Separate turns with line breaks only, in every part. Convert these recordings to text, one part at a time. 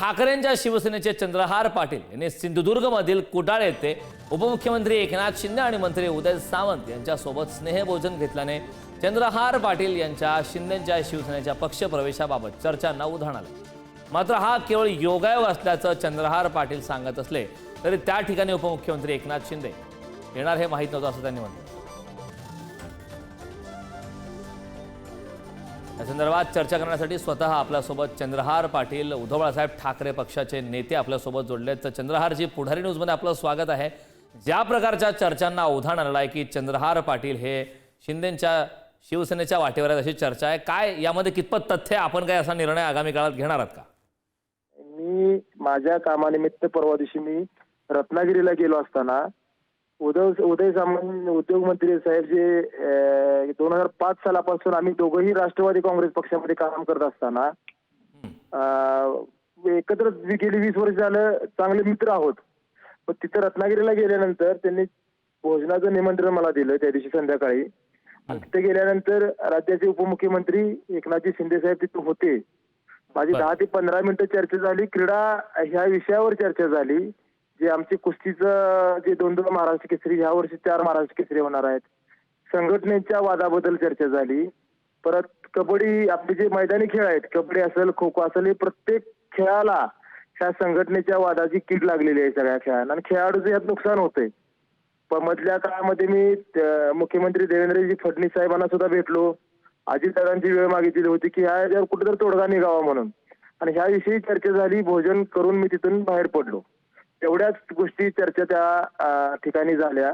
ठाकरेंच्या शिवसेनेचे चंद्रहार पाटील यांनी सिंधुदुर्गमधील कुडाळ येथे उपमुख्यमंत्री एकनाथ शिंदे आणि मंत्री उदय सामंत यांच्यासोबत स्नेहभोजन घेतल्याने चंद्रहार पाटील यांच्या शिंदेच्या शिवसेनेच्या पक्षप्रवेशाबाबत चर्चांना उधाण आले। मात्र हा केवळ योगायोग असल्याचं चंद्रहार पाटील सांगत असले तरी त्या ठिकाणी उपमुख्यमंत्री एकनाथ शिंदे येणार हे माहीत नव्हतं असं त्यांनी म्हटलं। या संदर्भात चर्चा करण्यासाठी स्वतः आपल्यासोबत चंद्रहार पाटील, उद्धव बाळासाहेब ठाकरे पक्षाचे नेते आपल्यासोबत जोडलेत। तर चंद्रहारजी, पुढारी न्यूजमध्ये आपलं स्वागत आहे। ज्या प्रकारच्या चर्चांना उधाण आलं आहे की चंद्रहार पाटील हे शिंदेच्या शिवसेनेच्या वाटेवर आहेत अशी चर्चा आहे, काय यामध्ये कितपत तथ्य, आपण काय असा निर्णय आगामी काळात घेणार आहात का?
मी माझ्या कामानिमित्त परवा दिवशी मी रत्नागिरीला गेलो असताना उदय सामंत उद्योग मंत्री साहेब जे 2005 सालापासून आम्ही दोघंही राष्ट्रवादी काँग्रेस पक्षामध्ये काम करत असताना एकत्र गेली 20 वर्ष झालं चांगले मित्र आहोत। पण तिथं रत्नागिरीला गेल्यानंतर त्यांनी भोजनाचं निमंत्रण मला दिलं त्या दिवशी संध्याकाळी। तिथे गेल्यानंतर राज्याचे उपमुख्यमंत्री एकनाथजी शिंदे साहेब तिथे होते। माझी 10 ते 15 मिनिटं चर्चा झाली। क्रीडा ह्या विषयावर चर्चा झाली। जे आमचे कुस्तीचं जे 2 महाराष्ट्र केसरी, ह्या वर्षी 4 महाराष्ट्र केसरी होणार आहेत। संघटनेच्या वादाबद्दल चर्चा झाली। परत कबड्डी, आपले जे मैदानी खेळ आहेत, कबड्डी असेल, खो खो असेल, प्रत्येक खेळाला ह्या संघटनेच्या वादाची कीड लागलेली आहे सगळ्या खेळांना आणि खेळाडूचं यात नुकसान होतंय। पण मधल्या काळामध्ये मी मुख्यमंत्री देवेंद्रजी फडणवीस साहेबांना सुद्धा भेटलो। अजितदादांची वेळ मागितली होती की ह्याच्यावर कुठेतरी तोडगा निघावा म्हणून, आणि ह्याविषयी चर्चा झाली। भोजन करून मी तिथून बाहेर पडलो। एवढ्याच गोष्टी चर्चा त्या ठिकाणी झाल्या।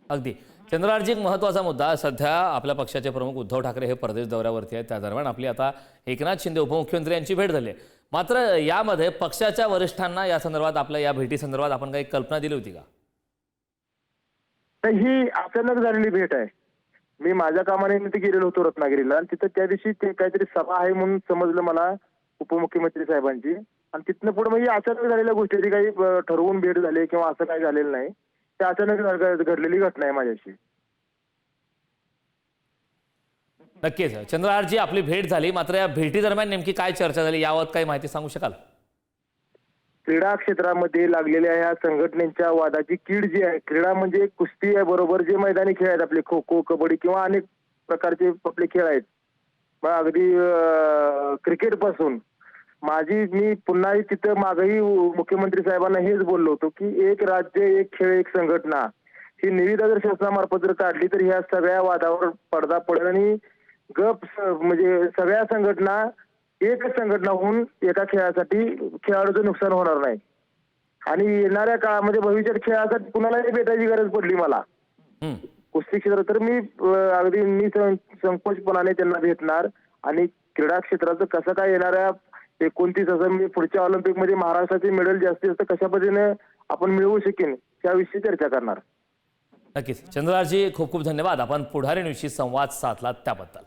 अगदी चंद्रहारजी, एक महत्त्वाचा मुद्दा, सध्या आपल्या पक्षाचे प्रमुख उद्धव ठाकरे हे परदेश दौऱ्यावरती आहेत। त्या दरम्यान आपली आता एकनाथ शिंदे उपमुख्यमंत्री यांची भेट झाली आहे। मात्र यामध्ये पक्षाच्या वरिष्ठांना या संदर्भात, आपल्या या भेटीसंदर्भात आपण काही कल्पना दिली होती का?
ही अचानक झालेली भेट आहे। मी माझ्या कामानिमित्त गेलेलो होतो रत्नागिरीला आणि तिथं त्या दिवशी ते काहीतरी सभा आहे म्हणून समजलं मला उपमुख्यमंत्री साहेबांची, आणि तिथनं पुढे म्हणजे अचानक झालेल्या गोष्टी, ती काही ठरवून भेट झाली किंवा असं काही झालेलं नाही। ते अचानक घडलेली घटना आहे माझ्याशी।
नक्कीच चंद्रहारजी, आपली भेट झाली, मात्र या भेटी दरम्यान नेमकी काय चर्चा झाली याबाबत काही माहिती सांगू शकाल?
क्रीडा क्षेत्रामध्ये लागलेल्या ह्या संघटनेच्या वादाची कीड जी आहे, क्रीडा म्हणजे कुस्ती आहे बरोबर, जे मैदानी खेळ आहेत आपले खो खो, कबड्डी किंवा अनेक प्रकारचे आपले खेळ आहेत, मग अगदी क्रिकेट पासून मी पुन्हा तिथं मागही मुख्यमंत्री साहेबांना हेच बोललो होतो की एक राज्य एक खेळ एक संघटना ही निविदा जर शासनामार्फत जर काढली तर ह्या सगळ्या वादावर पडदा पडेल आणि म्हणजे सगळ्या संघटना एकच संघटना होऊन एका खेळासाठी खेळाडूचं नुकसान होणार नाही। आणि येणाऱ्या काळामध्ये भविष्यात खेळासाठी कुणालाही भेटायची गरज पडली मला कुस्ती क्षेत्रात, तर मी संकोचपणाने त्यांना भेटणार आणि क्रीडा क्षेत्राचं कसं काय येणाऱ्या 29 मी पुढच्या ऑलिम्पिक मध्ये महाराष्ट्राचे मेडल जास्तीत जास्त कशा पद्धतीने आपण मिळवू शकेन त्याविषयी चर्चा करणार।
नक्कीच चंद्रहारजी, खूप खूप धन्यवाद, आपण पुढारी न्यूजशी संवाद साधलात त्याबद्दल।